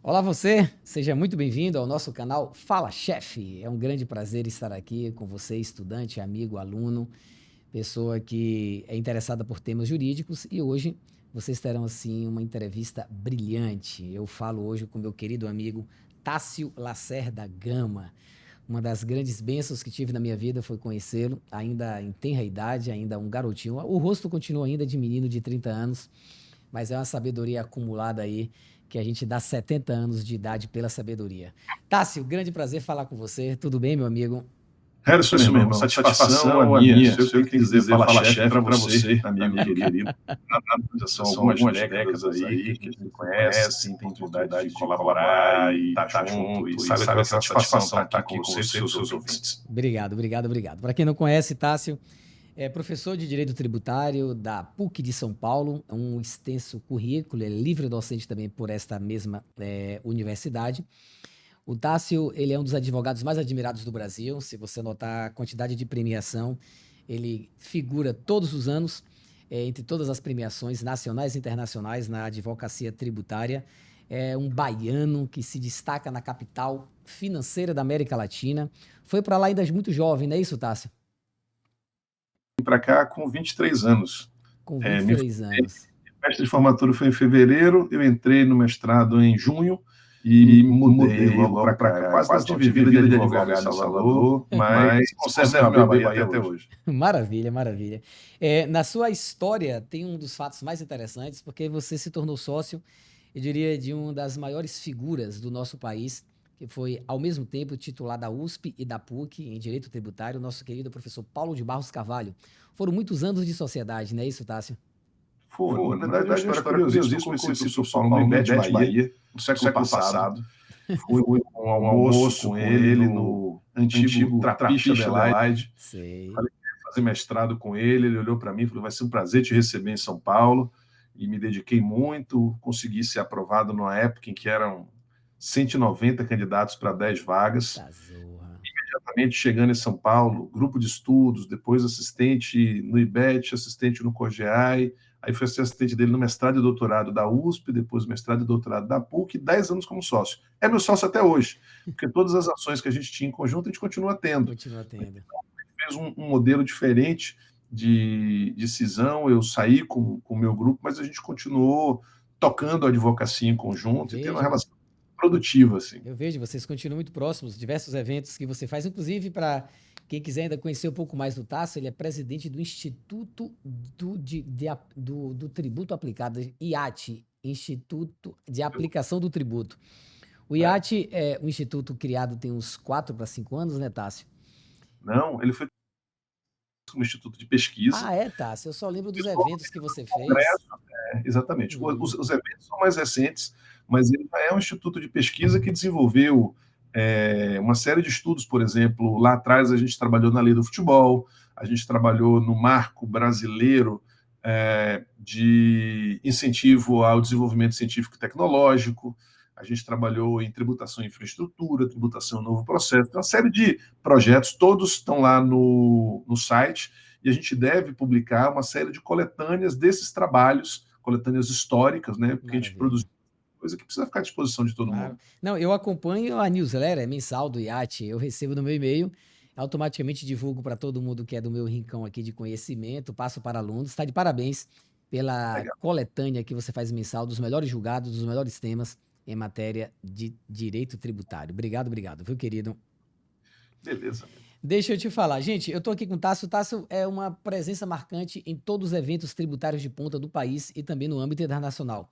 Olá você, seja muito bem-vindo ao nosso canal Fala Chefe. É um grande prazer estar aqui com você, estudante, amigo, aluno, pessoa que é interessada por temas jurídicos e hoje vocês terão assim uma entrevista brilhante. Eu falo hoje com meu querido amigo Tássio Lacerda Gama. Uma das grandes bênçãos que tive na minha vida foi conhecê-lo, ainda em tenra idade, ainda um garotinho. O rosto continua ainda de menino de 30 anos, mas é uma sabedoria acumulada aí que a gente dá 70 anos de idade pela sabedoria. Tássio, grande prazer falar com você. Tudo bem, meu amigo? Harrison, meu Isso, meu irmão, irmão. satisfação a minha. Sei o que tem que dizer Fala Chefe para você, amigo querido. Já Já são são algumas algumas décadas décadas aí aí que a que a gente se gente se conhece, conhece, tem tem oportunidade oportunidade de de colaborar colaborar e e estar estar junto. E junto. E sabe sabe aquela aquela satisfação satisfação estar estar aqui aqui com com você e você com e os com seus seus ouvintes. ouvintes. Obrigado, obrigado, obrigado. Para quem não conhece, Tássio é professor de Direito Tributário da PUC de São Paulo, um extenso currículo, é livre docente também por esta mesma universidade. O Tássio, ele é um dos advogados mais admirados do Brasil. Se você notar a quantidade de premiação, ele figura todos os anos entre todas as premiações nacionais e internacionais na advocacia tributária. É um baiano que se destaca na capital financeira da América Latina. Foi para lá ainda muito jovem, não é isso, Tássio? Vim para cá com 23 anos. Com Me 23 formei, anos. a festa de formatura foi em fevereiro, eu entrei no mestrado em junho e mudei Mudei logo para logo para cá. cá. Quase não Quase não tive tive vida de vida de advogado em advogado em Salvador, Salvador, mas mas conservo conservo meu meu ABB ABB até até hoje. hoje. Maravilha, maravilha. Na sua história, tem um dos fatos mais interessantes, porque você se tornou sócio, eu diria, de uma das maiores figuras do nosso país, que foi, ao mesmo tempo, titular da USP e da PUC em Direito Tributário, o nosso querido professor Paulo de Barros Carvalho. Foram muitos anos de sociedade, não é isso, Tássio? Foram. Na Foram. Na verdade, é uma verdade, é uma história história curiosíssima. Eu curiosíssima. Eu conheci o conheci o professor professor Paulo no Paulo no IBET IBET Bahia, Bahia, no no século século passado. passado. Fui um Um almoço almoço com com ele ele no no antigo antigo Trapiche Trapiche Adelaide. Adelaide. Sei. Falei que ia fazer mestrado com ele. Ele olhou para mim e falou: vai ser um prazer te receber em São Paulo. E me dediquei muito. Consegui ser aprovado numa época em que eram 190 candidatos para 10 vagas. Tá zorra. Imediatamente chegando em São Paulo, grupo de estudos, depois assistente no IBET, assistente no COGEAI, aí fui ser assistente dele no mestrado e doutorado da USP, depois mestrado e doutorado da PUC, 10 anos como sócio. É meu sócio até hoje, porque todas as ações que a gente tinha em conjunto, a gente continua tendo. Continua tendo. Fez um modelo diferente de cisão, eu saí com o meu grupo, mas a gente continuou tocando a advocacia em Eu conjunto e tendo uma vejo. relação produtiva, assim. Eu vejo, vocês continuam muito próximos, diversos eventos que você faz, inclusive para quem quiser ainda conhecer um pouco mais do Tasso, ele é presidente do Instituto do Tributo Aplicado, IAT, Instituto de Aplicação do Tributo. O É. IAT é um instituto criado tem uns 4 para 5 anos, né, Tássio? Não, ele foi um instituto de pesquisa. Ah, é, Tássio, eu só lembro dos Isso eventos que você fez. Congresso, exatamente. Hum, Os eventos são mais recentes, mas ele já é um instituto de pesquisa que desenvolveu uma série de estudos, por exemplo, lá atrás a gente trabalhou na lei do futebol, a gente trabalhou no marco brasileiro de incentivo ao desenvolvimento científico e tecnológico, a gente trabalhou em tributação e infraestrutura, tributação novo processo, uma série de projetos, todos estão lá no site, e a gente deve publicar uma série de coletâneas desses trabalhos, coletâneas históricas, né? Porque a gente produz maravilha. coisa que precisa ficar à disposição de todo Claro. mundo. Não, eu acompanho a newsletter mensal do IAT, eu recebo no meu e-mail, automaticamente divulgo para todo mundo que é do meu rincão aqui de conhecimento, passo para alunos. Está de parabéns pela Legal. coletânea que você faz mensal dos melhores julgados, dos melhores temas em matéria de direito tributário. Obrigado, obrigado, viu, querido? Beleza. Deixa eu te falar, gente, eu tô aqui com o Tássio. O Tássio é uma presença marcante em todos os eventos tributários de ponta do país e também no âmbito internacional.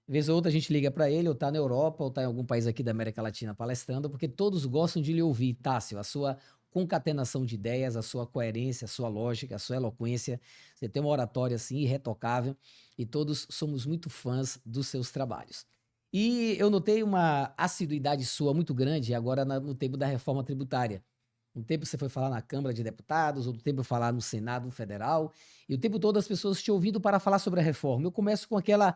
Vez ou outra a gente liga para ele, ou tá na Europa, ou tá em algum país aqui da América Latina palestrando, porque todos gostam de lhe ouvir, Tássio, a sua concatenação de ideias, a sua coerência, a sua lógica, a sua eloquência. Você tem uma oratória assim irretocável e todos somos muito fãs dos seus trabalhos. E eu notei uma assiduidade sua muito grande agora no tempo da reforma tributária. Um tempo você foi falar na Câmara de Deputados, outro tempo falar no Senado Federal, e o tempo todo as pessoas te ouvindo para falar sobre a reforma. Eu começo com aquela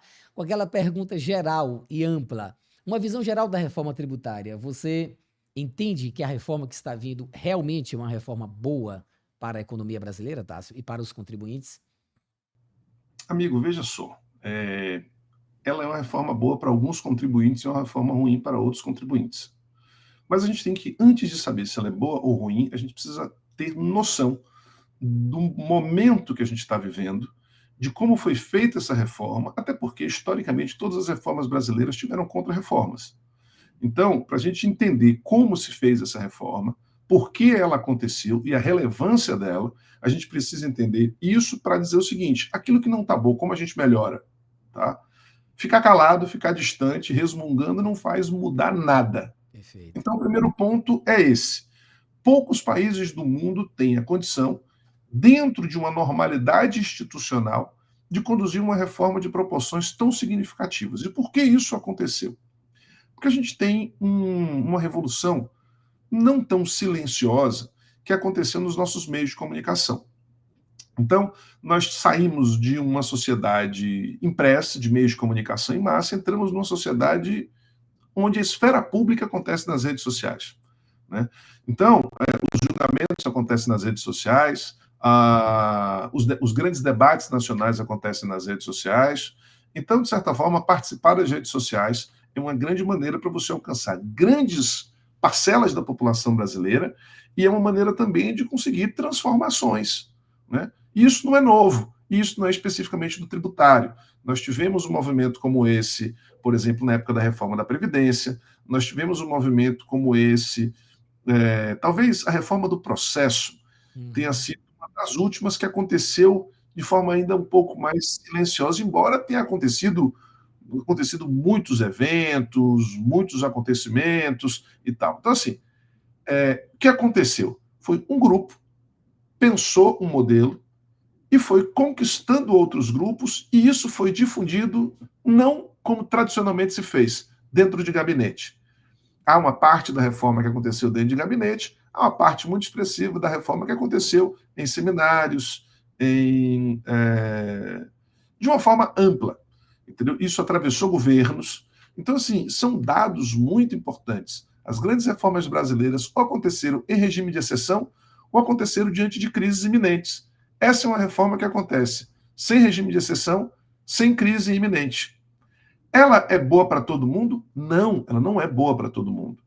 pergunta geral e ampla. Uma visão geral da reforma tributária. Você entende que a reforma que está vindo realmente é uma reforma boa para a economia brasileira, Tássio, e para os contribuintes? Amigo, veja só. ela é uma reforma boa para alguns contribuintes e uma reforma ruim para outros contribuintes. Mas a gente tem que, antes de saber se ela é boa ou ruim, a gente precisa ter noção do momento que a gente está vivendo, de como foi feita essa reforma, até porque, historicamente, todas as reformas brasileiras tiveram contra-reformas. Então, para a gente entender como se fez essa reforma, por que ela aconteceu e a relevância dela, a gente precisa entender isso para dizer o seguinte: aquilo que não está bom, como a gente melhora? Tá? Ficar calado, ficar distante, resmungando, não faz mudar nada. Perfeito. Então, o primeiro ponto é esse. Poucos países do mundo têm a condição, dentro de uma normalidade institucional, de conduzir uma reforma de proporções tão significativas. E por que isso aconteceu? Porque a gente tem uma revolução não tão silenciosa que aconteceu nos nossos meios de comunicação. Então, nós saímos de uma sociedade impressa, de meios de comunicação em massa, entramos numa sociedade onde a esfera pública acontece nas redes sociais. Né? Então, os julgamentos acontecem nas redes sociais, os grandes debates nacionais acontecem nas redes sociais. Então, de certa forma, participar das redes sociais é uma grande maneira para você alcançar grandes parcelas da população brasileira e é uma maneira também de conseguir transformações. Né? E isso não é novo, isso não é especificamente do tributário. Nós tivemos um movimento como esse, por exemplo, na época da reforma da Previdência, nós tivemos um movimento como esse, talvez a reforma do processo tenha sido uma das últimas que aconteceu de forma ainda um pouco mais silenciosa, embora tenha acontecido muitos eventos, muitos acontecimentos e tal. Então, assim, o que aconteceu? Foi um grupo, pensou um modelo e foi conquistando outros grupos, e isso foi difundido não como tradicionalmente se fez, dentro de gabinete. Há uma parte da reforma que aconteceu dentro de gabinete, há uma parte muito expressiva da reforma que aconteceu em seminários, de uma forma ampla. Entendeu? Isso atravessou governos. Então, assim, são dados muito importantes. As grandes reformas brasileiras ou aconteceram em regime de exceção ou aconteceram diante de crises iminentes. Essa é uma reforma que acontece sem regime de exceção, sem crise iminente. Ela é boa para todo mundo? Não, ela não é boa para todo mundo.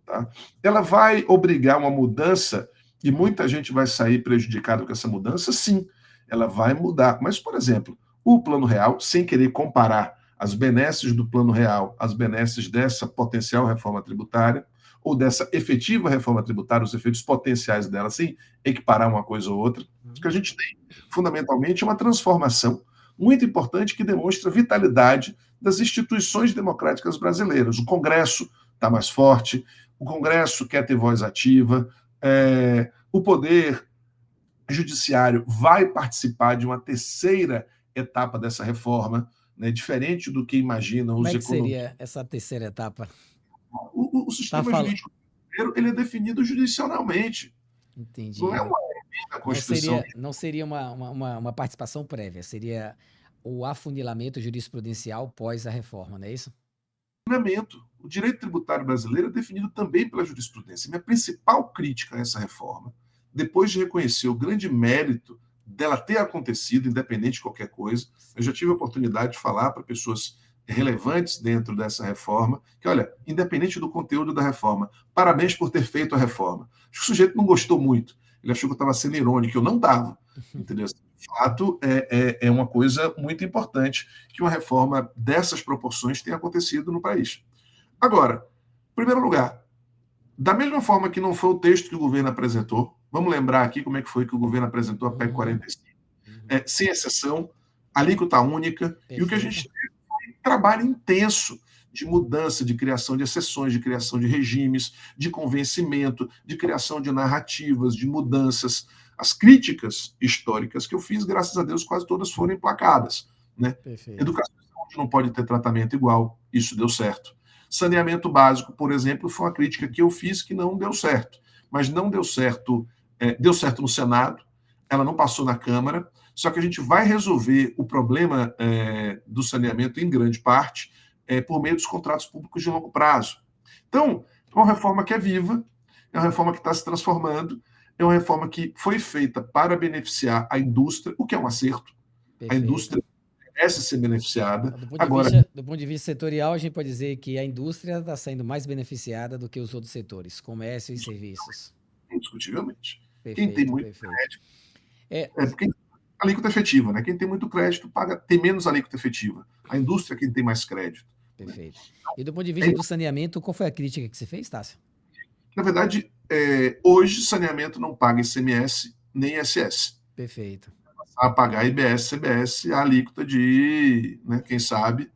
Tá? Ela vai obrigar uma mudança e muita gente vai sair prejudicada com essa mudança? Sim, ela vai mudar. Mas, por exemplo, o Plano Real, sem querer comparar as benesses do Plano Real às benesses dessa potencial reforma tributária, ou dessa efetiva reforma tributária, os efeitos potenciais dela, sem equiparar uma coisa ou outra, o que a gente tem, fundamentalmente, é uma transformação muito importante que demonstra a vitalidade das instituições democráticas brasileiras. O Congresso está mais forte, o Congresso quer ter voz ativa, o Poder Judiciário vai participar de uma terceira etapa dessa reforma, né, diferente do que imaginam Como os é que economistas. seria essa terceira etapa? O sistema jurídico brasileiro ele é definido judicialmente. Não é Entendi. uma emenda à Não Constituição. seria uma participação prévia, seria o afunilamento jurisprudencial pós a reforma, não é isso? O direito tributário brasileiro é definido também pela jurisprudência. Minha principal crítica a essa reforma, depois de reconhecer o grande mérito dela ter acontecido, independente de qualquer coisa, eu já tive a oportunidade de falar para pessoas relevantes dentro dessa reforma, que, olha, independente do conteúdo da reforma, parabéns por ter feito a reforma. Acho que o sujeito não gostou muito. Ele achou que eu estava sendo irônico, eu não estava. Entendeu? De fato, é uma coisa muito importante que uma reforma dessas proporções tenha acontecido no país. Agora, em primeiro lugar, da mesma forma que não foi o texto que o governo apresentou, vamos lembrar aqui como é que foi que o governo apresentou a PEC 45. Sem exceção, alíquota única, e o que a gente teve foi um trabalho intenso de mudança, de criação de exceções, de criação de regimes, de convencimento, de criação de narrativas, de mudanças. As críticas históricas que eu fiz, graças a Deus, quase todas foram emplacadas. Né? Educação e saúde não pode ter tratamento igual, isso deu certo. Saneamento básico, por exemplo, foi uma crítica que eu fiz que não deu certo. Mas não deu certo, deu certo no Senado, ela não passou na Câmara, só que a gente vai resolver o problema do saneamento, em grande parte, por meio dos contratos públicos de longo prazo. Então, é uma reforma que é viva, é uma reforma que está se transformando, é uma reforma que foi feita para beneficiar a indústria, o que é um acerto. A indústria merece ser beneficiada. Do ponto de Agora, vista, do ponto de vista setorial, a gente pode dizer que a indústria está sendo mais beneficiada do que os outros setores, comércio e serviços. indiscutivelmente, quem tem Perfeito, muito perfeito. crédito, É, porque a alíquota efetiva, né? Quem tem muito crédito tem menos alíquota efetiva. A indústria é quem tem mais crédito. Né? perfeito. E do ponto de vista É, do saneamento, qual foi a crítica que você fez, Tássio? na verdade, hoje saneamento não paga ICMS nem ISS. Perfeito. A pagar IBS, CBS, a alíquota de, né, quem sabe.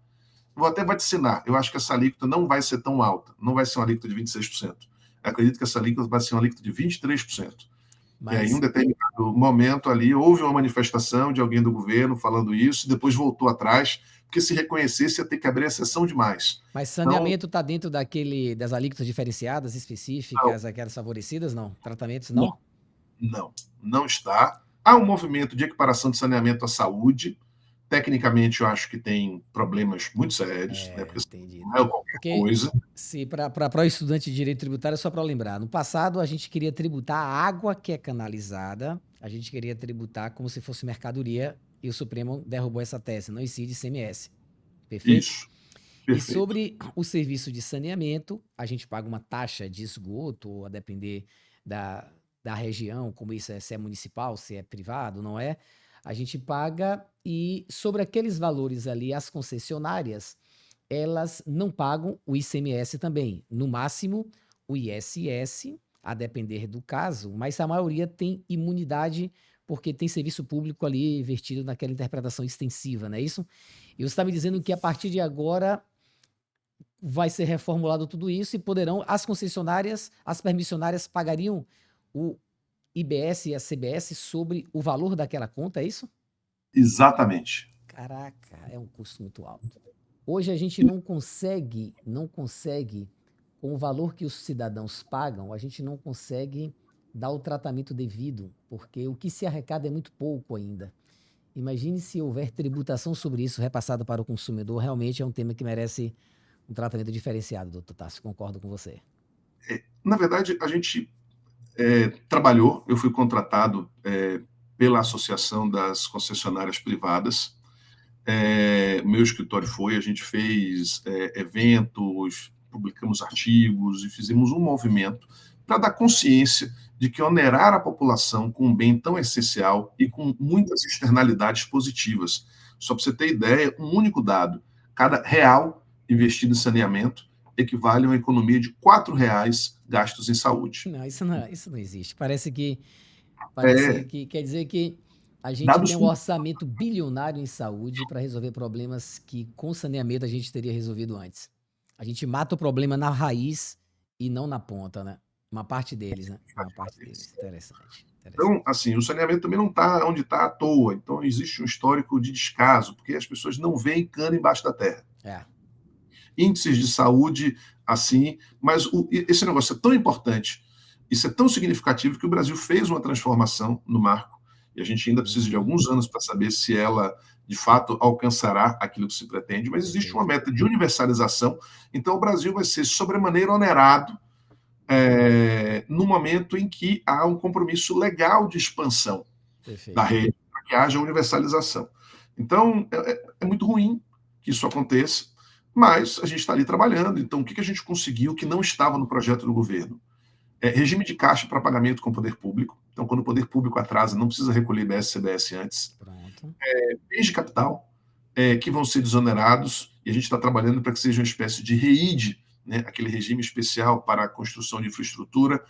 Vou até vaticinar, eu acho que essa alíquota não vai ser tão alta, não vai ser uma alíquota de 26%. Eu acredito que essa alíquota vai ser uma alíquota de 23%. E aí, em um Mas, determinado momento ali, houve uma manifestação de alguém do governo falando isso, e depois voltou atrás, porque se reconhecesse ia ter que abrir a sessão demais. mas Então, saneamento está dentro das alíquotas diferenciadas, não, específicas, aquelas favorecidas, não? Tratamentos, não, não? não está. Há um movimento de equiparação de saneamento à saúde. Tecnicamente, eu acho que tem problemas muito sérios, né, porque Entendido. não é qualquer Porque, coisa. se para o estudante de direito tributário, só para lembrar, no passado a gente queria tributar a água que é canalizada, a gente queria tributar como se fosse mercadoria, e o Supremo derrubou essa tese, não incide ICMS. Perfeito? Isso, E perfeito. sobre o serviço de saneamento, a gente paga uma taxa de esgoto, a depender da, da região, como isso é, se é municipal, se é privado, não é? A gente paga e sobre aqueles valores ali, as concessionárias, elas não pagam o ICMS também. No máximo, o ISS, a depender do caso, mas a maioria tem imunidade porque tem serviço público ali vertido naquela interpretação extensiva, não é isso? E você está me dizendo que a partir de agora vai ser reformulado tudo isso e poderão, as concessionárias, as permissionárias pagariam o IBS e a CBS sobre o valor daquela conta, é isso? Exatamente. Caraca, é um custo muito alto. Hoje a gente não consegue, com o valor que os cidadãos pagam, a gente não consegue dar o tratamento devido, porque o que se arrecada é muito pouco ainda. Imagine se houver tributação sobre isso repassada para o consumidor, realmente é um tema que merece um tratamento diferenciado, doutor Tássio, concordo com você. Na verdade, a gente trabalhou, eu fui contratado pela Associação das Concessionárias Privadas. Meu escritório a gente fez eventos, publicamos artigos e fizemos um movimento para dar consciência de que onerar a população com um bem tão essencial e com muitas externalidades positivas. Só para você ter ideia, um único dado: cada real investido em saneamento equivale a uma economia de R$ 4 gastos em saúde. Não, isso não existe. Parece É, que quer dizer que a gente dados tem um orçamento bilionário em saúde para resolver problemas que com saneamento a gente teria resolvido antes. A gente mata o problema na raiz e não na ponta, né? Uma parte deles, né? Uma parte deles. Interessante, Então, interessante. assim, o saneamento também não está onde está à toa. Então, existe um histórico de descaso, porque as pessoas não veem cano embaixo da terra. É, Índices de saúde, assim, mas esse negócio é tão importante, isso é tão significativo que o Brasil fez uma transformação no marco, e a gente ainda precisa de uhum, alguns anos para saber se ela, de fato, alcançará aquilo que se pretende, mas existe uma perfeito. meta de universalização, então o Brasil vai ser sobremaneira onerado no momento em que há um compromisso legal de expansão da Perfeito. rede, para que haja universalização. Então, é muito ruim que isso aconteça, mas a gente está ali trabalhando. Então, o que a gente conseguiu que não estava no projeto do governo? Regime de caixa para pagamento com o poder público. Então, quando o poder público atrasa, não precisa recolher IBS e CBS antes. Pronto. Bens de capital que vão ser desonerados, e a gente está trabalhando para que seja uma espécie de REID, né, aquele regime especial para a construção de infraestrutura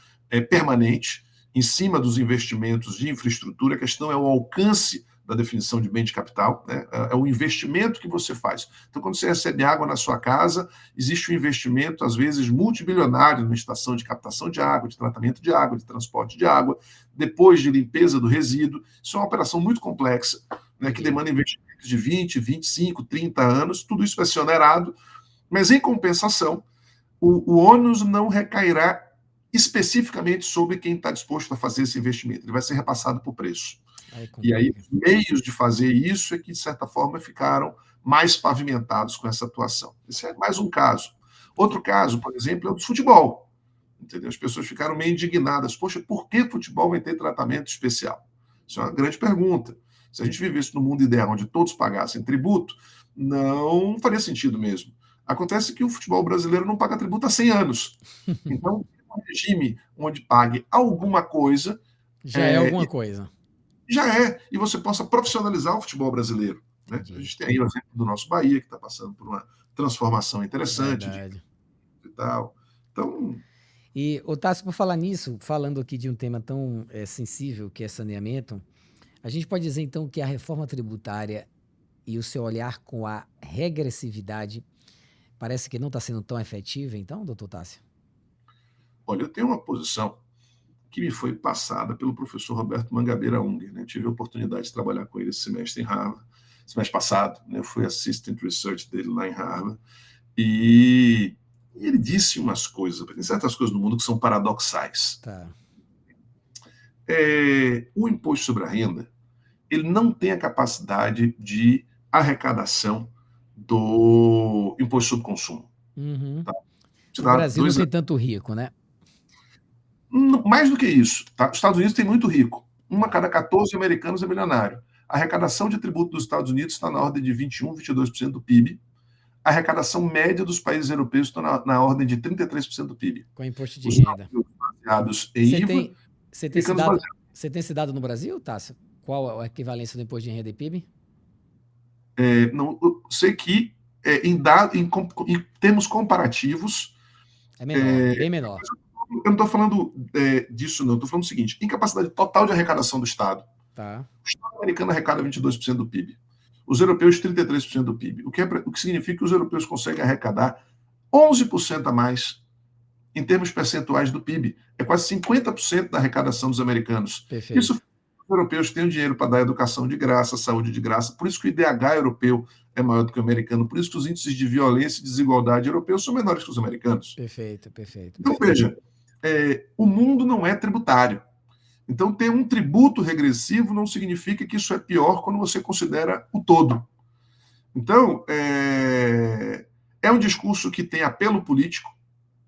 permanente, em cima dos investimentos de infraestrutura. A questão é o alcance da definição de bem de capital, né? É o investimento que você faz. Então, quando você recebe água na sua casa, existe um investimento, às vezes, multibilionário numa estação de captação de água, de tratamento de água, de transporte de água, depois de limpeza do resíduo. Isso é uma operação muito complexa, né, que Entendi. demanda investimentos de 20, 25, 30 anos, tudo isso vai ser onerado, mas, em compensação, o ônus não recairá especificamente sobre quem está disposto a fazer esse investimento, ele vai ser repassado por preço. Aí E aí, complica. os meios de fazer isso é que, de certa forma, ficaram mais pavimentados com essa atuação. Esse é mais um caso. Outro caso, por exemplo, é o do futebol. Entendeu? As pessoas ficaram meio indignadas. Poxa, por que futebol vai ter tratamento especial? Isso é uma grande pergunta. Se a gente vivesse no mundo ideal onde todos pagassem tributo, não faria sentido mesmo. Acontece que o futebol brasileiro não paga tributo há 100 anos. Então, um regime onde pague alguma coisa Já é alguma coisa. já é, e você possa profissionalizar o futebol brasileiro. Né? A gente tem aí o exemplo do nosso Bahia, que está passando por uma transformação interessante e tal. Então. E, Otácio, por falar nisso, falando aqui de um tema tão sensível que é saneamento, a gente pode dizer então que a reforma tributária e o seu olhar com a regressividade parece que não está sendo tão efetiva, então, doutor Tássio? Olha, eu tenho uma posição que me foi passada pelo professor Roberto Mangabeira Unger. Né? Eu tive a oportunidade de trabalhar com ele esse semestre em Harvard, semestre passado, né? Eu fui assistant research dele lá em Harvard, e ele disse umas coisas, tem certas coisas no mundo que são paradoxais. Tá. O imposto sobre a renda, ele não tem a capacidade de arrecadação do imposto sobre consumo. Uhum. Tá? O Brasil não tem tanto rico, né? Mais do que isso. Tá? Os Estados Unidos tem muito rico. Uma a cada 14 americanos é milionário. A arrecadação de tributo dos Estados Unidos está na ordem de 21%, 22% do PIB. A arrecadação média dos países europeus está na ordem de 33% do PIB. Com imposto de renda. Baseados em IVA. Você tem esse dado no Brasil, Tássio? Qual a equivalência do imposto de renda e PIB? Não, eu sei que em termos comparativos... É menor, bem menor. Eu não estou falando disso, não. Estou falando o seguinte: incapacidade total de arrecadação do Estado. Tá. O Estado americano arrecada 22% do PIB. Os europeus, 33% do PIB. O que significa que os europeus conseguem arrecadar 11% a mais em termos percentuais do PIB. É quase 50% da arrecadação dos americanos. Perfeito. Isso, os europeus têm o dinheiro para dar educação de graça, saúde de graça. Por isso que o IDH europeu é maior do que o americano. Por isso que os índices de violência e desigualdade europeus são menores que os americanos. Perfeito. Então, veja, o mundo não é tributário. Então, ter um tributo regressivo não significa que isso é pior quando você considera o todo. Então, é um discurso que tem apelo político.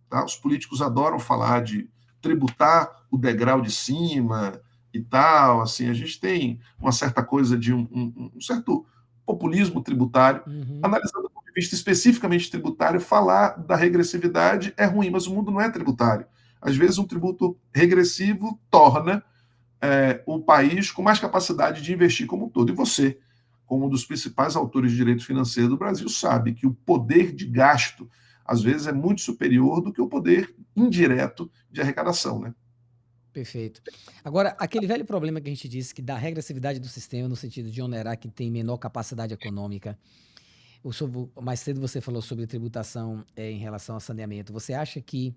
Tá? Os políticos adoram falar de tributar o degrau de cima e tal. Assim, a gente tem uma certa coisa de um certo populismo tributário. Analisando do ponto de vista especificamente tributário, falar da regressividade é ruim, mas o mundo não é tributário. Às vezes, um tributo regressivo torna o país com mais capacidade de investir como um todo. E você, como um dos principais autores de direito financeiro do Brasil, sabe que o poder de gasto, às vezes, é muito superior do que o poder indireto de arrecadação. Né? Perfeito. Agora, aquele velho problema que a gente disse, que da regressividade do sistema, no sentido de onerar quem tem menor capacidade econômica. Mais cedo você falou sobre tributação em relação ao saneamento. Você acha que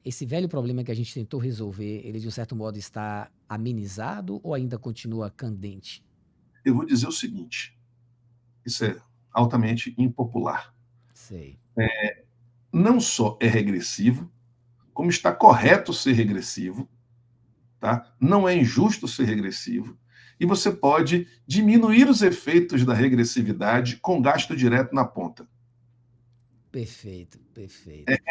esse velho problema que a gente tentou resolver, ele de um certo modo está amenizado ou ainda continua candente? Eu vou dizer o seguinte, isso é altamente impopular. Sei. Não só é regressivo, como está correto ser regressivo, tá? Não é injusto ser regressivo, e você pode diminuir os efeitos da regressividade com gasto direto na ponta. Perfeito.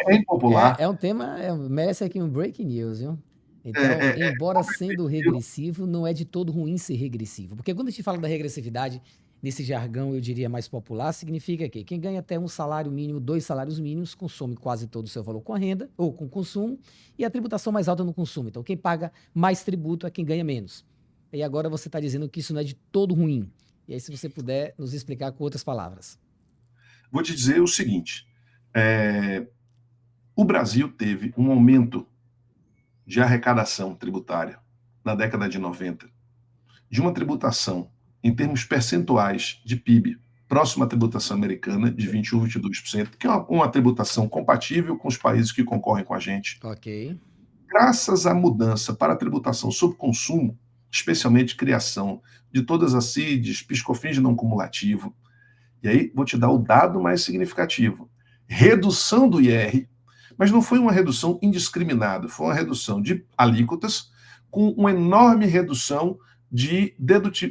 É impopular. É um tema, merece aqui um breaking news, viu? Então, embora sendo regressivo, não é de todo ruim ser regressivo. Porque quando a gente fala da regressividade, nesse jargão, eu diria mais popular, significa que quem ganha até um salário mínimo, 2 salários mínimos, consome quase todo o seu valor com a renda, ou com consumo, e a tributação mais alta no consumo. Então, quem paga mais tributo é quem ganha menos. E agora você está dizendo que isso não é de todo ruim. E aí, se você puder nos explicar com outras palavras. Vou te dizer o seguinte, o Brasil teve um aumento de arrecadação tributária na década de 90, de uma tributação em termos percentuais de PIB, próxima à tributação americana, de 21%, 22%, que é uma tributação compatível com os países que concorrem com a gente. Ok. Graças à mudança para a tributação sobre consumo, especialmente criação de todas as CIDs, PIS/COFINS não cumulativo, e aí vou te dar o dado mais significativo, redução do IR, mas não foi uma redução indiscriminada, foi uma redução de alíquotas com uma enorme redução de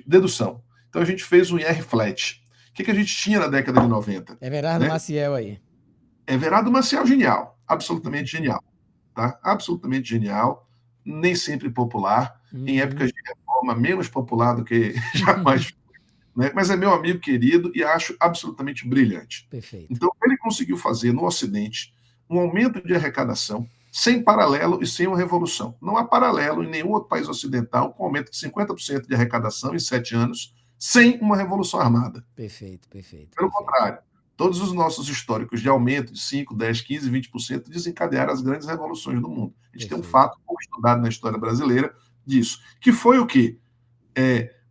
dedução. Então a gente fez um IR flat. O que a gente tinha na década de 90? Everardo Maciel aí. Everardo Maciel, genial, absolutamente genial. Tá? Absolutamente genial, nem sempre popular, em épocas de reforma menos popular do que jamais né? Mas é meu amigo querido e acho absolutamente brilhante. Perfeito. Então, ele conseguiu fazer no Ocidente um aumento de arrecadação sem paralelo e sem uma revolução. Não há paralelo em nenhum outro país ocidental com aumento de 50% de arrecadação em 7 anos, sem uma revolução armada. Perfeito, perfeito, Pelo perfeito. contrário, todos os nossos históricos de aumento de 5, 10, 15, 20% desencadearam as grandes revoluções do mundo. A gente tem um Perfeito. fato pouco estudado na história brasileira disso, que foi o quê?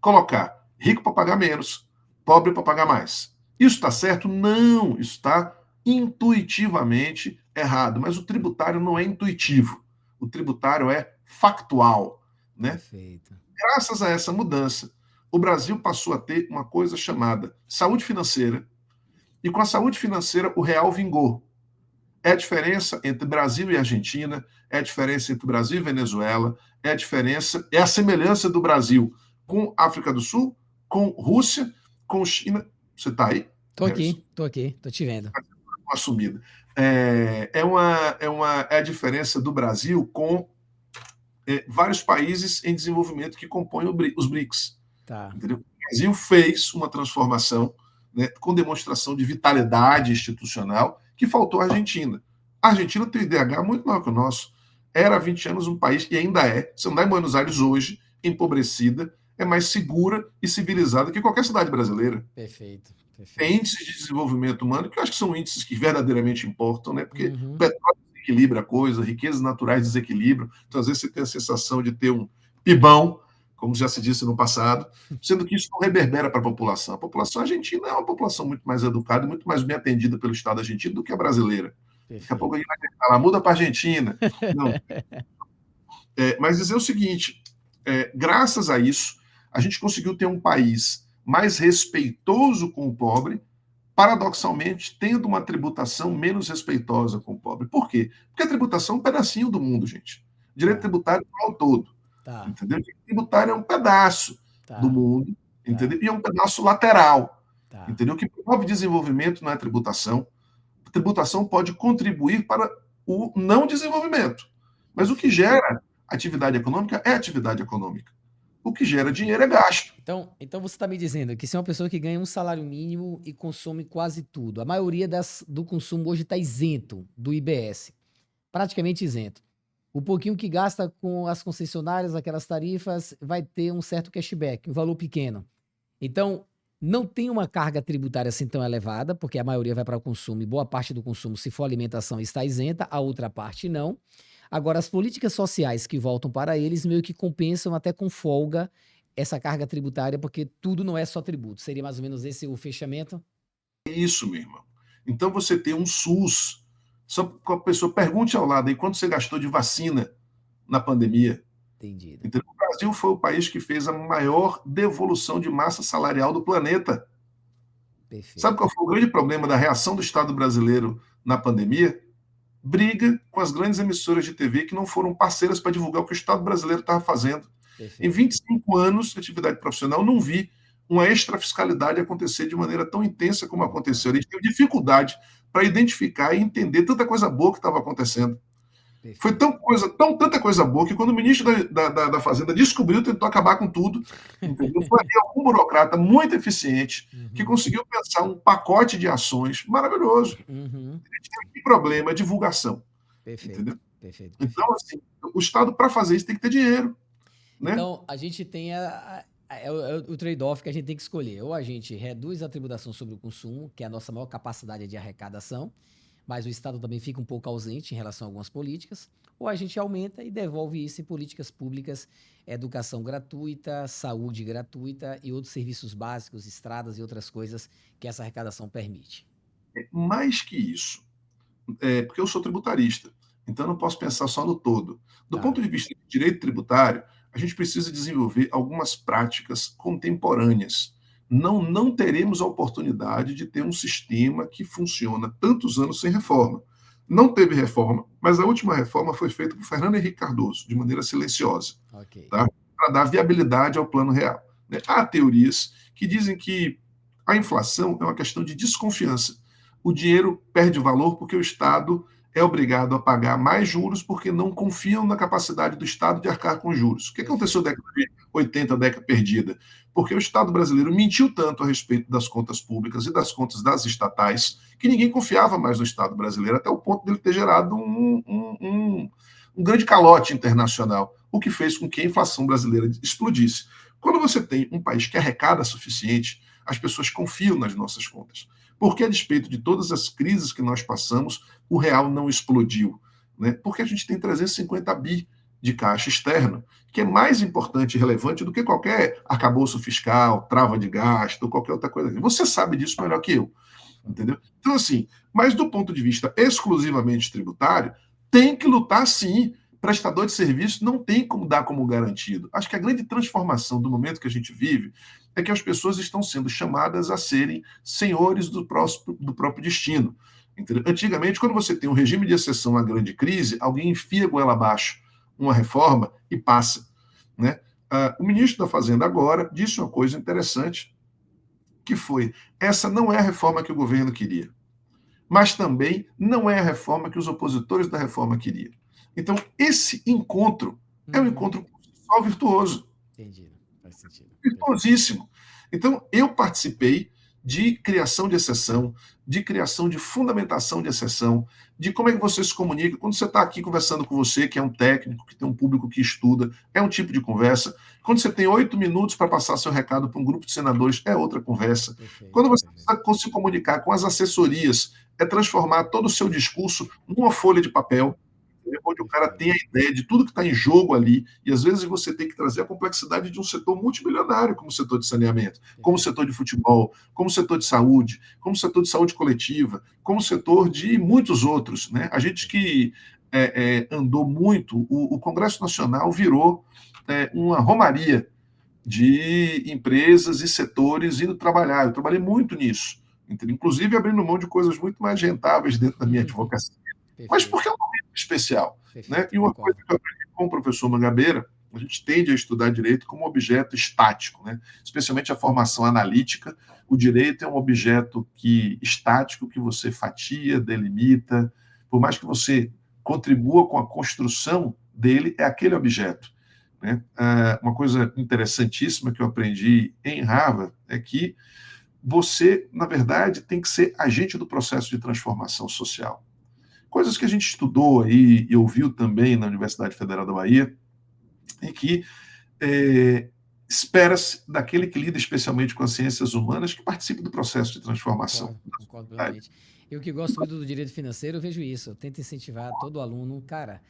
Colocar rico para pagar menos, pobre para pagar mais. Isso está certo? Não, isso está intuitivamente errado. Mas o tributário não é intuitivo. O tributário é factual, né? Perfeito. Graças a essa mudança, o Brasil passou a ter uma coisa chamada saúde financeira, e com a saúde financeira o real vingou. É a diferença entre Brasil e Argentina, é a diferença entre Brasil e Venezuela, é a diferença, é a semelhança do Brasil com África do Sul, com Rússia, com China. Você está aí, Tô Harrison? aqui, tô te vendo. Uma sumida. É a diferença do Brasil com vários países em desenvolvimento que compõem os BRICS. Tá. Entendeu? O Brasil fez uma transformação, né, com demonstração de vitalidade institucional que faltou à Argentina. A Argentina tem um IDH muito maior que o nosso. Era há 20 anos um país, e ainda é, se andar em Buenos Aires hoje, empobrecida, é mais segura e civilizada que qualquer cidade brasileira. Perfeito, perfeito. Tem índices de desenvolvimento humano, que eu acho que são índices que verdadeiramente importam, né? Porque Uhum. o petróleo desequilibra a coisa, riquezas naturais desequilibram. Então, às vezes, você tem a sensação de ter um pibão, como já se disse no passado, sendo que isso não reverbera para a população. A população argentina é uma população muito mais educada, muito mais bem atendida pelo Estado argentino do que a brasileira. Daqui a pouco a gente vai falar, muda para a Argentina. Não. Mas dizer o seguinte, graças a isso, a gente conseguiu ter um país mais respeitoso com o pobre, paradoxalmente, tendo uma tributação menos respeitosa com o pobre. Por quê? Porque a tributação é um pedacinho do mundo, gente. Direito tributário é o todo. Tá. Entendeu? O direito tributário é um pedaço do mundo, entendeu? E é um pedaço lateral. Entendeu? O que promove desenvolvimento não é tributação. A tributação pode contribuir para o não desenvolvimento. Mas o que gera atividade econômica é atividade econômica. O que gera dinheiro é gasto. Então você está me dizendo que se é uma pessoa que ganha um salário mínimo e consome quase tudo, a maioria do consumo hoje está isento do IBS, praticamente isento. O pouquinho que gasta com as concessionárias, aquelas tarifas, vai ter um certo cashback, um valor pequeno. Então, não tem uma carga tributária assim tão elevada, porque a maioria vai para o consumo e boa parte do consumo, se for alimentação, está isenta, a outra parte não. Agora, as políticas sociais que voltam para eles meio que compensam até com folga essa carga tributária, porque tudo não é só tributo. Seria mais ou menos esse o fechamento? Isso, meu irmão. Então você tem um SUS. Só que a pessoa pergunte ao lado aí quanto você gastou de vacina na pandemia. Entendido. Então, o Brasil foi o país que fez a maior devolução de massa salarial do planeta. Perfeito. Sabe qual foi o grande problema da reação do Estado brasileiro na pandemia? Briga com as grandes emissoras de TV que não foram parceiras para divulgar o que o Estado brasileiro estava fazendo. Perfeito. Em 25 anos de atividade profissional, não vi uma extrafiscalidade acontecer de maneira tão intensa como aconteceu. A gente teve dificuldade para identificar e entender tanta coisa boa que estava acontecendo. Perfeito. Foi tanta coisa boa que quando o ministro da Fazenda descobriu, tentou acabar com tudo. Entendeu? Foi algum burocrata muito eficiente que conseguiu pensar um pacote de ações maravilhoso. A gente tem que problema, divulgação. Perfeito. Entendeu? Perfeito. Então, assim, o Estado, para fazer isso, tem que ter dinheiro. Né? Então, a gente tem o trade-off que a gente tem que escolher. Ou a gente reduz a tributação sobre o consumo, que é a nossa maior capacidade de arrecadação, mas o Estado também fica um pouco ausente em relação a algumas políticas, ou a gente aumenta e devolve isso em políticas públicas, educação gratuita, saúde gratuita e outros serviços básicos, estradas e outras coisas que essa arrecadação permite. Mais que isso, porque eu sou tributarista, então eu não posso pensar só no todo. Do ponto de vista de direito tributário, a gente precisa desenvolver algumas práticas contemporâneas. Não teremos a oportunidade de ter um sistema que funciona tantos anos sem reforma. Não teve reforma, mas a última reforma foi feita por Fernando Henrique Cardoso, de maneira silenciosa, tá? Para dar viabilidade ao plano real. Há teorias que dizem que a inflação é uma questão de desconfiança. O dinheiro perde valor porque o Estado é obrigado a pagar mais juros porque não confiam na capacidade do Estado de arcar com juros. O que aconteceu na Perfeito. década de 80, década perdida? Porque o Estado brasileiro mentiu tanto a respeito das contas públicas e das contas das estatais que ninguém confiava mais no Estado brasileiro, até o ponto dele ter gerado um grande calote internacional, o que fez com que a inflação brasileira explodisse. Quando você tem um país que arrecada suficiente, as pessoas confiam nas nossas contas. Porque, a despeito de todas as crises que nós passamos, o real não explodiu. Né? Porque a gente tem 350 bi de caixa externo, que é mais importante e relevante do que qualquer arcabouço fiscal, trava de gasto ou qualquer outra coisa. Você sabe disso melhor que eu. Entendeu? Então, assim, mas do ponto de vista exclusivamente tributário, tem que lutar sim. Prestador de serviço não tem como dar como garantido. Acho que a grande transformação do momento que a gente vive é que as pessoas estão sendo chamadas a serem senhores do próprio destino. Entendeu? Antigamente, quando você tem um regime de exceção à grande crise, alguém enfia a goela abaixo uma reforma e passa. Né? O ministro da Fazenda agora disse uma coisa interessante, que foi: essa não é a reforma que o governo queria, mas também não é a reforma que os opositores da reforma queriam. Então, esse encontro é um encontro só virtuoso. Entendi. Faz sentido. Perfeito. Virtuosíssimo. Então, eu participei de criação de exceção, de criação de fundamentação de exceção, de como é que você se comunica. Quando você está aqui conversando com você, que é um técnico, que tem um público que estuda, é um tipo de conversa. Quando você tem 8 minutos para passar seu recado para um grupo de senadores, é outra conversa. Perfeito. Quando você Perfeito. precisa se comunicar com as assessorias, é transformar todo o seu discurso numa folha de papel, onde o cara Perfeito. tem a ideia de tudo que está em jogo ali, e às vezes você tem que trazer a complexidade de um setor multimilionário, como o setor de saneamento, como o Perfeito. setor de futebol, como o setor de saúde, como o setor de saúde coletiva, como o setor de muitos outros. Né? A gente que andou muito, o Congresso Nacional virou uma romaria de empresas e setores indo trabalhar. Eu trabalhei muito nisso, inclusive abrindo mão de coisas muito mais rentáveis dentro da minha advocacia, mas Perfeito. porque é um momento especial. Né? Perfeito. E uma coisa Concordo. que eu aprendi com o professor Mangabeira, a gente tende a estudar direito como objeto estático, né? Especialmente a formação analítica. O direito é um objeto estático, que você fatia, delimita, por mais que você contribua com a construção dele, é aquele objeto. Né? Uma coisa interessantíssima que eu aprendi em Harvard é que você, na verdade, tem que ser agente do processo de transformação social. Coisas que a gente estudou aí e ouviu também na Universidade Federal da Bahia, e que espera-se daquele que lida especialmente com as ciências humanas que participe do processo de transformação. Concordo plenamente. Eu que gosto muito do direito financeiro, eu vejo isso. Eu tento incentivar todo aluno. Cara,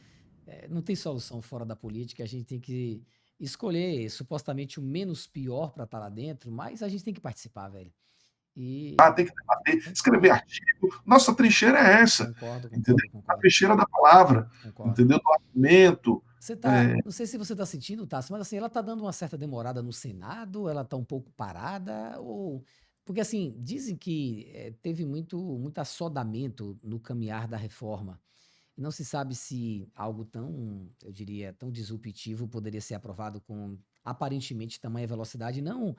não tem solução fora da política. A gente tem que escolher supostamente o menos pior para estar lá dentro, mas a gente tem que participar, velho. E Tem que debater, escrever concordo, artigo. Nossa trincheira é essa, concordo, entendeu? concordo, A concordo, trincheira da palavra, concordo. entendeu? Do argumento. Você tá, não sei se você tá sentindo, Tassi, mas assim, ela tá dando uma certa demorada no Senado, ela tá um pouco parada, ou... Porque assim, dizem que teve muito assodamento no caminhar da reforma. E não se sabe se algo tão, eu diria, tão disruptivo poderia ser aprovado com aparentemente tamanha velocidade. Não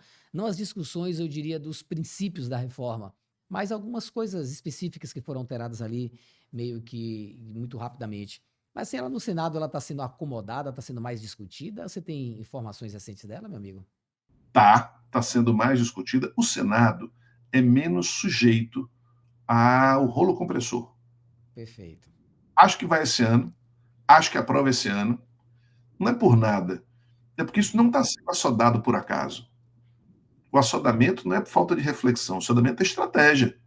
as discussões, eu diria, dos princípios da reforma, mas algumas coisas específicas que foram alteradas ali, meio que muito rapidamente. Mas assim, ela no Senado, ela está sendo acomodada, está sendo mais discutida. Você tem informações recentes dela, meu amigo? Está sendo mais discutida. O Senado é menos sujeito ao rolo compressor. Perfeito. Acho que vai esse ano, acho que aprova esse ano. Não é por nada, é porque isso não está sendo assodado por acaso. O assodamento não é por falta de reflexão, o assodamento é estratégia.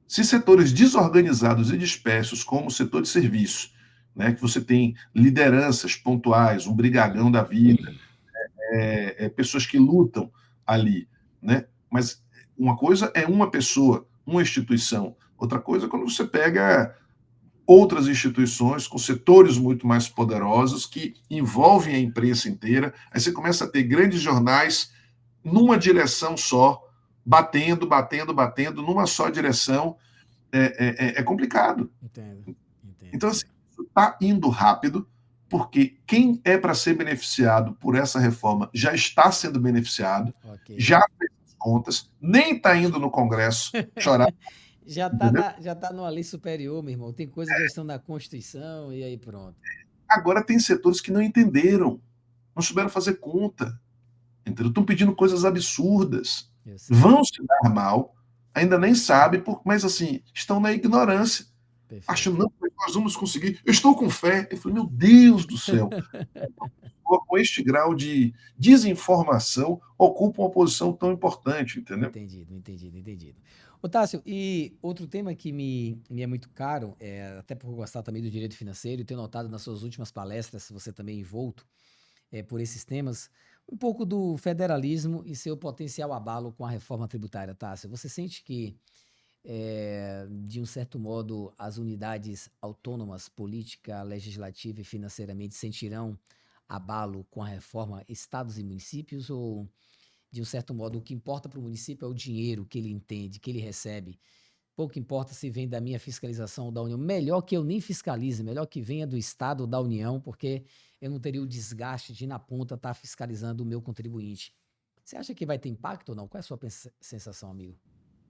Se setores desorganizados e dispersos, como o setor de serviço, né, que você tem lideranças pontuais, um brigadão da vida, pessoas que lutam ali, né? Mas uma coisa é uma pessoa, uma instituição. Outra coisa é quando você pega outras instituições com setores muito mais poderosos que envolvem a imprensa inteira. Aí você começa a ter grandes jornais numa direção só, batendo, batendo, batendo, numa só direção. É complicado. Entendo, entendo, Então, assim, entendo. está indo rápido, porque quem é para ser beneficiado por essa reforma já está sendo beneficiado, Ok. já fez as contas, nem está indo no Congresso chorar. entendeu? Já tá numa lei superior, meu irmão. Tem coisas que já estão na Constituição e aí pronto. Agora tem setores que não entenderam, não souberam fazer conta, entendeu? Estão pedindo coisas absurdas, Eu sei. vão se dar mal, ainda nem sabem, mas assim, estão na ignorância, achando, Perfeito. não, nós vamos conseguir, eu estou com fé. Eu falei, meu Deus do céu, com este grau de desinformação, ocupa uma posição tão importante, entendeu? Entendido, entendido, entendido. Ô, Tássio, e outro tema que me é muito caro, até por eu gostar também do direito financeiro e ter notado nas suas últimas palestras, você também envolto por esses temas, um pouco do federalismo e seu potencial abalo com a reforma tributária, Tássio. Você sente que, de um certo modo, as unidades autônomas, política, legislativa e financeiramente sentirão abalo com a reforma estados e municípios ou de um certo modo, o que importa para o município é o dinheiro que ele entende, que ele recebe. Pouco importa se vem da minha fiscalização ou da União. Melhor que eu nem fiscalize, melhor que venha do Estado ou da União, porque eu não teria o desgaste de, na ponta, estar fiscalizando o meu contribuinte. Você acha que vai ter impacto ou não? Qual é a sua sensação, amigo?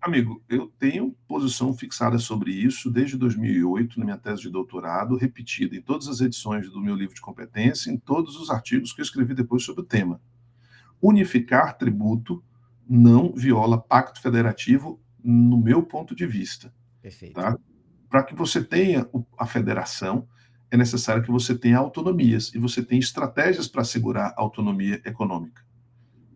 Amigo, eu tenho posição fixada sobre isso desde 2008, na minha tese de doutorado, repetida em todas as edições do meu livro de competência, em todos os artigos que eu escrevi depois sobre o tema. Unificar tributo não viola pacto federativo, no meu ponto de vista. Perfeito. Tá? Para que você tenha a federação, é necessário que você tenha autonomias e você tenha estratégias para assegurar a autonomia econômica.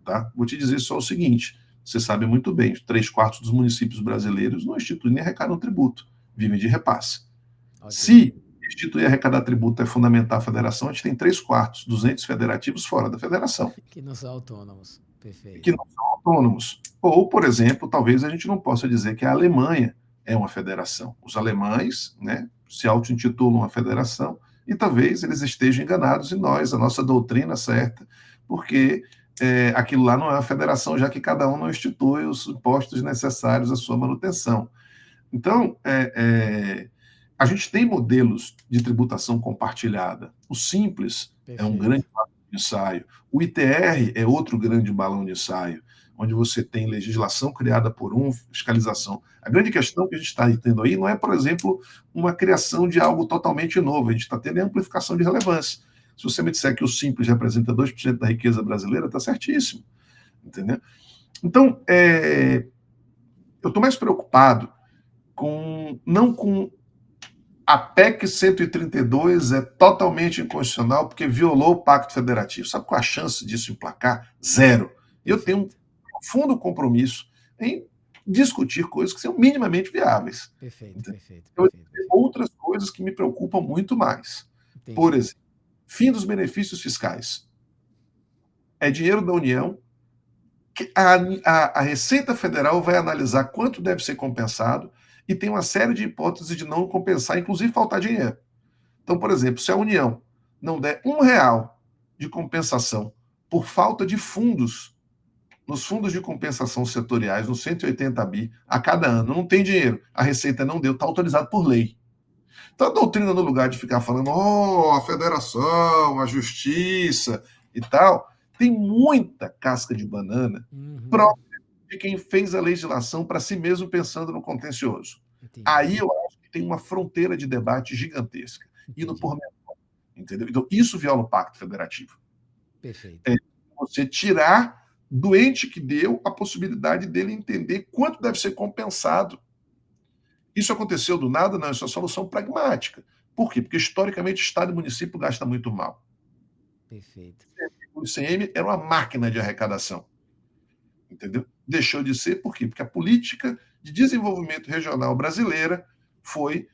Tá? Vou te dizer só o seguinte: você sabe muito bem, 3/4 dos municípios brasileiros não instituem nem arrecadam tributo, vivem de repasse. Ok. Se instituir e arrecadar tributo é fundamentar a federação, a gente tem 3/4 dos entes federativos fora da federação, Que não são autônomos. que Perfeito. não são autônomos. Ou, por exemplo, talvez a gente não possa dizer que a Alemanha é uma federação. Os alemães, né, se auto-intitulam uma federação e talvez eles estejam enganados e nós, a nossa doutrina certa, porque aquilo lá não é uma federação, já que cada um não institui os impostos necessários à sua manutenção. Então, a gente tem modelos de tributação compartilhada. O Simples é um grande Perfeito. balão de ensaio. O ITR é outro grande balão de ensaio, onde você tem legislação criada por um, fiscalização. A grande questão que a gente está tendo aí não é, por exemplo, uma criação de algo totalmente novo. A gente está tendo amplificação de relevância. Se você me disser que o Simples representa 2% da riqueza brasileira, está certíssimo. Entendeu? Então, eu estou mais preocupado não com a PEC 132 é totalmente inconstitucional porque violou o Pacto Federativo. Sabe qual a chance disso emplacar? Zero. E eu tenho um Perfeito. profundo compromisso em discutir coisas que são minimamente viáveis. Perfeito. Entendeu? Perfeito. Eu Perfeito. tenho Perfeito. outras coisas que me preocupam muito mais. Por Entendido. exemplo, fim dos benefícios fiscais. É dinheiro da União. Que a Receita Federal vai analisar quanto deve ser compensado e tem uma série de hipóteses de não compensar, inclusive faltar dinheiro. Então, por exemplo, se a União não der R$ 1 de compensação por falta de fundos, nos fundos de compensação setoriais, nos 180 bi, a cada ano, não tem dinheiro, a Receita não deu, está autorizado por lei. Então, a doutrina, no lugar de ficar falando, a federação, a justiça e tal, tem muita casca de banana Uhum. própria de quem fez a legislação para si mesmo pensando no contencioso. Aí Entendido. eu acho que tem uma fronteira de debate gigantesca, indo por Entendido. menor, entendeu? Então, isso viola o Pacto Federativo. Perfeito. É você tirar do ente que deu a possibilidade dele entender quanto deve ser compensado. Isso aconteceu do nada? Não, isso é uma solução pragmática. Por quê? Porque, historicamente, Estado e município gastam muito mal. Perfeito. O ICM era uma máquina de arrecadação, entendeu? Deixou de ser, por quê? Porque a política de desenvolvimento regional brasileira foi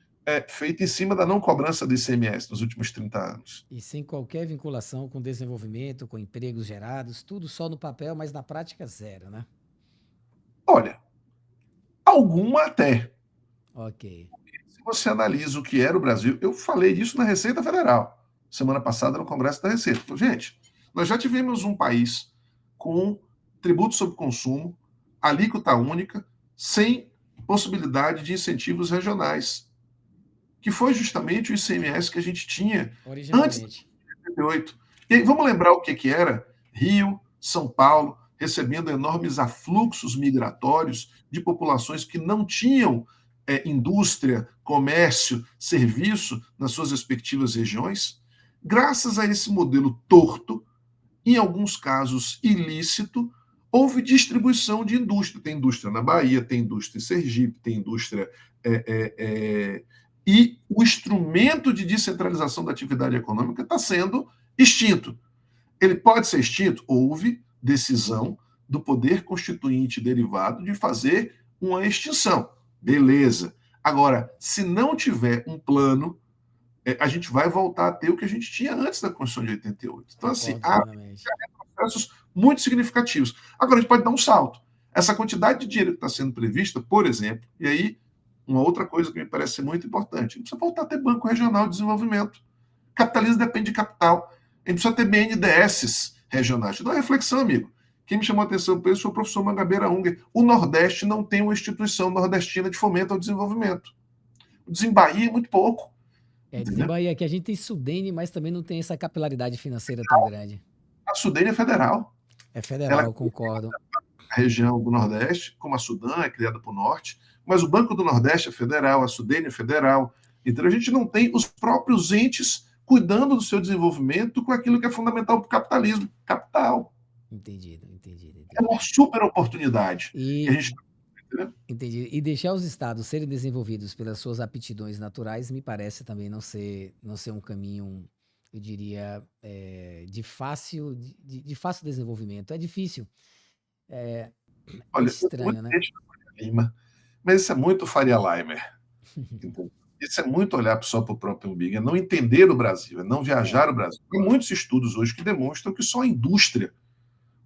feita em cima da não cobrança do ICMS nos últimos 30 anos. E sem qualquer vinculação com desenvolvimento, com empregos gerados, tudo só no papel, mas na prática zero, né? Olha, alguma até. Ok. Se você analisa o que era o Brasil, eu falei disso na Receita Federal, semana passada no Congresso da Receita. Gente, nós já tivemos um país com tributo sobre consumo, alíquota única, sem possibilidade de incentivos regionais, que foi justamente o ICMS que a gente tinha antes de Originalmente. 1988. E aí, vamos lembrar o que era? Rio, São Paulo, recebendo enormes afluxos migratórios de populações que não tinham indústria, comércio, serviço nas suas respectivas regiões. Graças a esse modelo torto, em alguns casos ilícito, houve distribuição de indústria. Tem indústria na Bahia, tem indústria em Sergipe, tem indústria. E o instrumento de descentralização da atividade econômica está sendo extinto. Ele pode ser extinto? Houve decisão do poder constituinte derivado de fazer uma extinção. Beleza. Agora, se não tiver um plano, a gente vai voltar a ter o que a gente tinha antes da Constituição de 88. Então, assim, há processos muito significativos. Agora, a gente pode dar um salto. Essa quantidade de dinheiro que está sendo prevista, por exemplo, e aí, uma outra coisa que me parece ser muito importante, a gente precisa voltar a ter Banco Regional de Desenvolvimento. Capitalismo depende de capital. A gente precisa ter BNDES regionais. Dá uma reflexão, amigo. Quem me chamou a atenção para isso foi o professor Mangabeira Unger. O Nordeste não tem uma instituição nordestina de fomento ao desenvolvimento. O Desembaí é muito pouco. Desembaí aqui a gente tem Sudene, mas também não tem essa capilaridade financeira tão grande. A Sudene é federal. É federal, eu concordo. A região do Nordeste, como a Sudã, é criada para o Norte, mas o Banco do Nordeste é federal, a Sudene é federal. Então a gente não tem os próprios entes cuidando do seu desenvolvimento com aquilo que é fundamental para o capitalismo. Capital. Entendido. É uma super oportunidade. E a gente... Entendi. E deixar os estados serem desenvolvidos pelas suas aptidões naturais me parece também não ser um caminho, eu diria, de fácil desenvolvimento. É difícil. Olha, estranho, né? Mas isso é muito Faria Limer. Isso é muito olhar só para o próprio umbigo, é não entender o Brasil, é não viajar o Brasil. Tem muitos estudos hoje que demonstram que só a indústria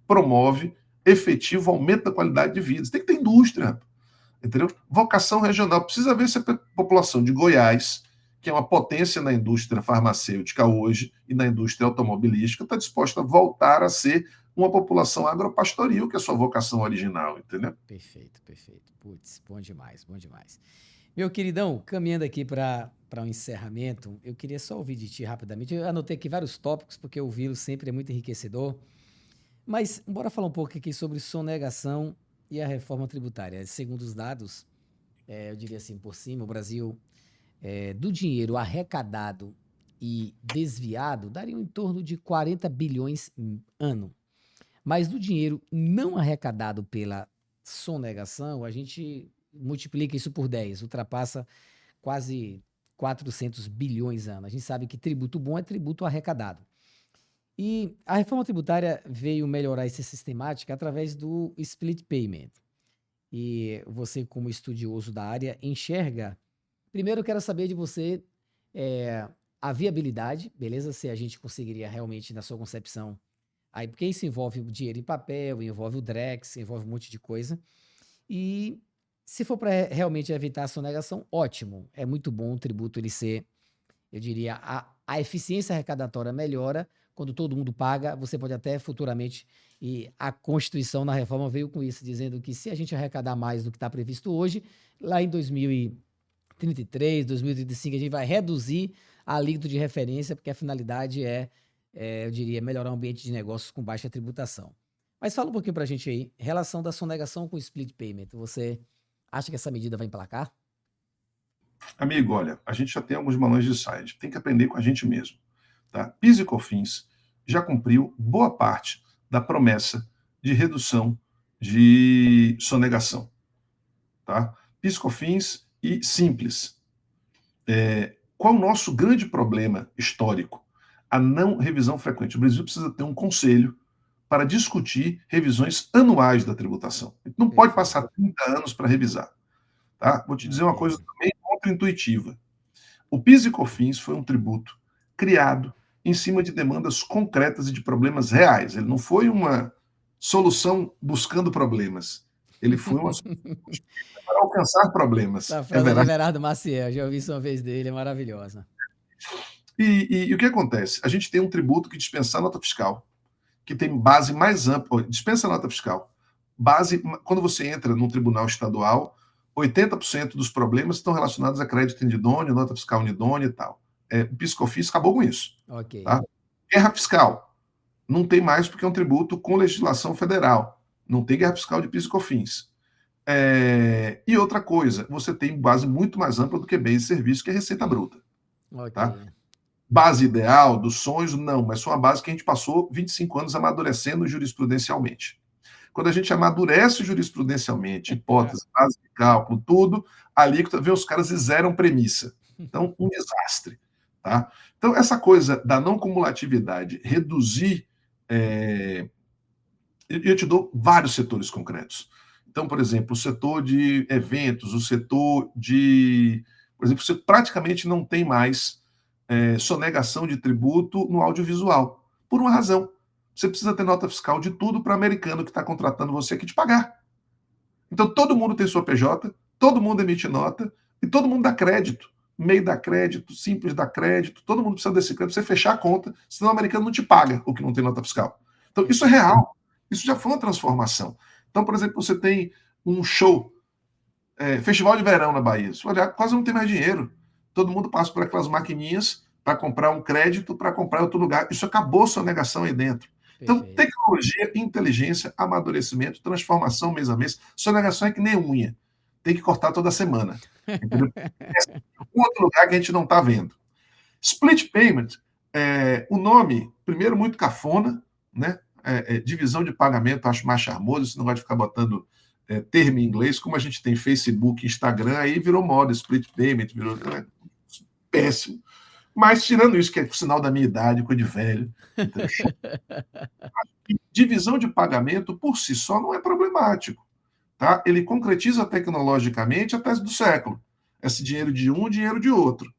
promove efetivo aumento da qualidade de vida. Você tem que ter indústria, entendeu? Vocação regional. Precisa ver se a população de Goiás, que é uma potência na indústria farmacêutica hoje e na indústria automobilística, está disposta a voltar a ser uma população agropastoril, que é a sua vocação original, entendeu? Perfeito. Putz, bom demais. Meu queridão, caminhando aqui para um encerramento, eu queria só ouvir de ti rapidamente. Eu anotei aqui vários tópicos, porque ouvi-lo sempre é muito enriquecedor. Mas bora falar um pouco aqui sobre sonegação e a reforma tributária. Segundo os dados, eu diria assim por cima, o Brasil, do dinheiro arrecadado e desviado, daria em torno de 40 bilhões ano. Mas do dinheiro não arrecadado pela sonegação, a gente multiplica isso por 10, ultrapassa quase 400 bilhões ano. A gente sabe que tributo bom é tributo arrecadado. E a reforma tributária veio melhorar essa sistemática através do split payment. E você, como estudioso da área, enxerga... Primeiro, eu quero saber de você a viabilidade, beleza? Se a gente conseguiria realmente, na sua concepção... Aí, porque isso envolve o dinheiro em papel, envolve o Drex, envolve um monte de coisa. E se for para realmente evitar a sonegação, ótimo. É muito bom o tributo ele ser, eu diria, a eficiência arrecadatória melhora. Quando todo mundo paga, você pode até futuramente, e a Constituição na reforma veio com isso, dizendo que se a gente arrecadar mais do que está previsto hoje, lá em 2033, 2035, a gente vai reduzir a alíquota de referência, porque a finalidade eu diria, melhorar o ambiente de negócios com baixa tributação. Mas fala um pouquinho para a gente aí, relação da sonegação com o split payment. Você acha que essa medida vai emplacar? Amigo, olha, a gente já tem alguns balões de site, tem que aprender com a gente mesmo. Tá? PIS e COFINS já cumpriu boa parte da promessa de redução de sonegação. Tá? PIS, COFINS e Simples. Qual o nosso grande problema histórico? A não revisão frequente. O Brasil precisa ter um conselho para discutir revisões anuais da tributação. Não pode passar 30 anos para revisar. Tá? Vou te dizer uma coisa também contra-intuitiva. O PIS e COFINS foi um tributo criado em cima de demandas concretas e de problemas reais. Ele não foi uma solução buscando problemas. Ele foi uma solução para alcançar problemas. A frase de Everardo Maciel, já ouvi isso uma vez dele, é maravilhosa. E o que acontece? A gente tem um tributo que dispensa a nota fiscal, que tem base mais ampla, dispensa a nota fiscal. Quando você entra num tribunal estadual, 80% dos problemas estão relacionados a crédito inidôneo, nota fiscal inidônea e tal. O PIS/COFINS acabou com isso. Okay. Tá? Guerra fiscal. Não tem mais porque é um tributo com legislação federal. Não tem guerra fiscal de PIS e COFINS. E outra coisa, você tem base muito mais ampla do que bens e serviços, que é receita bruta. Ok. Tá? Base ideal dos sonhos, não, mas foi uma base que a gente passou 25 anos amadurecendo jurisprudencialmente. Quando a gente amadurece jurisprudencialmente, hipótese, base de cálculo, tudo, ali que vê os caras e zeram premissa. Então, um desastre. Tá? Então, essa coisa da não cumulatividade, reduzir. Eu te dou vários setores concretos. Então, por exemplo, o setor de eventos, o setor de. Por exemplo, você praticamente não tem mais sonegação de tributo no audiovisual, por uma razão. Você precisa ter nota fiscal de tudo para o americano que está contratando você aqui te pagar. Então, todo mundo tem sua PJ, todo mundo emite nota e todo mundo dá crédito. MEI dá crédito, Simples dá crédito, todo mundo precisa desse crédito para você fechar a conta, senão o americano não te paga o que não tem nota fiscal. Então, isso é real. Isso já foi uma transformação. Então, por exemplo, você tem um show, festival de verão na Bahia. Você olhar, quase não tem mais dinheiro. Todo mundo passa por aquelas maquininhas para comprar um crédito para comprar em outro lugar. Isso acabou sua negação aí dentro. Então, Perfeito. tecnologia, inteligência, amadurecimento, transformação mês a mês. Sonegação é que nem unha. Tem que cortar toda semana. Entendeu? Um outro lugar que a gente não está vendo. Split payment, o nome, primeiro, muito cafona, né? Divisão de pagamento, acho mais charmoso, esse negócio de ficar botando termo em inglês, como a gente tem Facebook, Instagram, aí virou moda, split payment, virou péssimo. Mas, tirando isso, que é sinal da minha idade, coisa de velho, entendeu? Divisão de pagamento, por si só, não é problemático. Tá? Ele concretiza tecnologicamente a tese do século. Esse dinheiro de um, dinheiro de outro.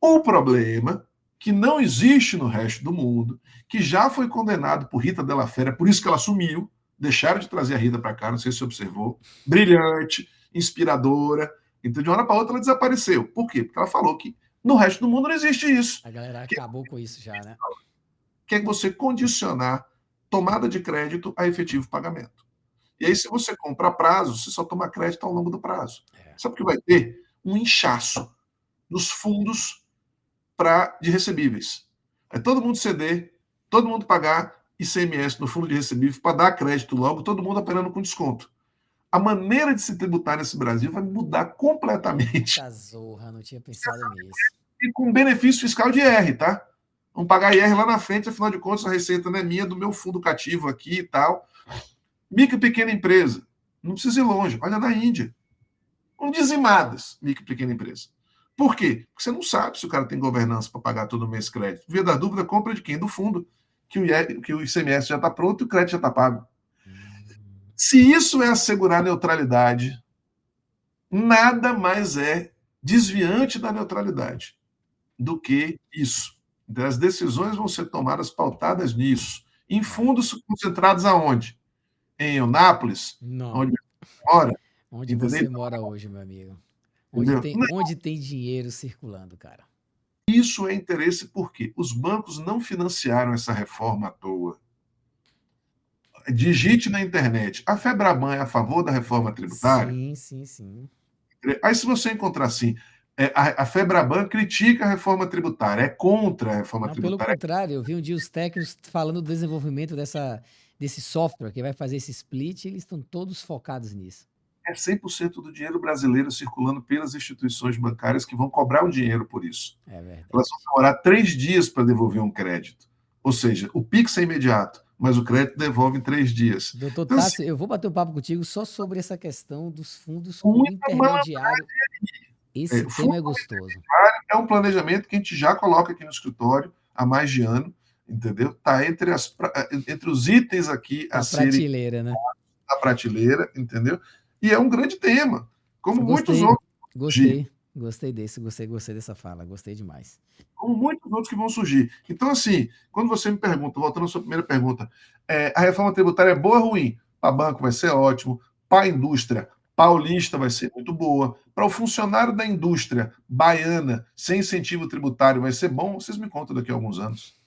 O problema que não existe no resto do mundo, que já foi condenado por Rita Della Fera, por isso que ela sumiu, deixaram de trazer a Rita para cá, não sei se você observou, brilhante, inspiradora, então de uma hora para outra ela desapareceu. Por quê? Porque ela falou que no resto do mundo não existe isso. A galera acabou com isso já, né? Que é você condicionar tomada de crédito a efetivo pagamento. E aí, se você compra a prazo, você só toma crédito ao longo do prazo. Sabe o que vai ter? Um inchaço nos fundos de recebíveis. É todo mundo ceder, todo mundo pagar ICMS no fundo de recebíveis para dar crédito logo, todo mundo operando com desconto. A maneira de se tributar nesse Brasil vai mudar completamente. Eita zorra, não tinha pensado nisso. E com benefício fiscal de IR, tá? Vamos pagar IR lá na frente, afinal de contas, a receita não é minha, é do meu fundo cativo aqui e tal. Micro e pequena empresa. Não precisa ir longe. Olha na Índia. Vão dizimadas, micro e pequena empresa. Por quê? Porque você não sabe se o cara tem governança para pagar todo mês crédito. Via da dúvida, compra de quem? Do fundo. Que o ICMS já está pronto e o crédito já está pago. Se isso é assegurar neutralidade, nada mais é desviante da neutralidade do que isso. Então, as decisões vão ser tomadas pautadas nisso. Em fundos concentrados aonde? Em Eunápolis, Não. onde você mora. Onde Entendeu? você mora hoje, meu amigo? Entendeu? Onde tem dinheiro circulando, cara? Isso é interesse porque os bancos não financiaram essa reforma à toa. Digite na internet. A Febraban é a favor da reforma tributária? Sim, sim, sim. Aí, se você encontrar assim, a Febraban critica a reforma tributária, é contra a reforma Não, pelo tributária. contrário, eu vi um dia os técnicos falando do desenvolvimento desse software que vai fazer esse split, e eles estão todos focados nisso. É 100% do dinheiro brasileiro circulando pelas instituições bancárias que vão cobrar um dinheiro por isso. É verdade. Elas vão demorar 3 dias para devolver um crédito. Ou seja, o Pix é imediato, mas o crédito devolve em 3 dias. Doutor Então, assim, Tássio, eu vou bater um papo contigo só sobre essa questão dos fundos com muita intermediário. Esse tema fundo é gostoso. é um planejamento que a gente já coloca aqui no escritório há mais de ano, entendeu? Está entre os itens aqui a A serem prateleira, né? na prateleira, entendeu? E é um grande tema, como muitos Gostei, outros vão surgir. gostei desse, gostei dessa fala, gostei demais. Como muitos outros que vão surgir. Então, assim, quando você me pergunta, voltando à sua primeira pergunta, a reforma tributária é boa ou ruim? Para banco vai ser ótimo, para a indústria paulista vai ser muito boa, para o funcionário da indústria baiana sem incentivo tributário vai ser bom, vocês me contam daqui a alguns anos.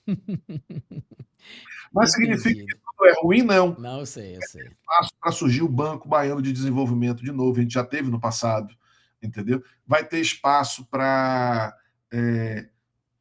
Mas significa que Entendido. tudo é ruim? Não. Não, eu sei, eu sei. Espaço para surgir o Banco Baiano de Desenvolvimento de novo, a gente já teve no passado, entendeu? Vai ter espaço para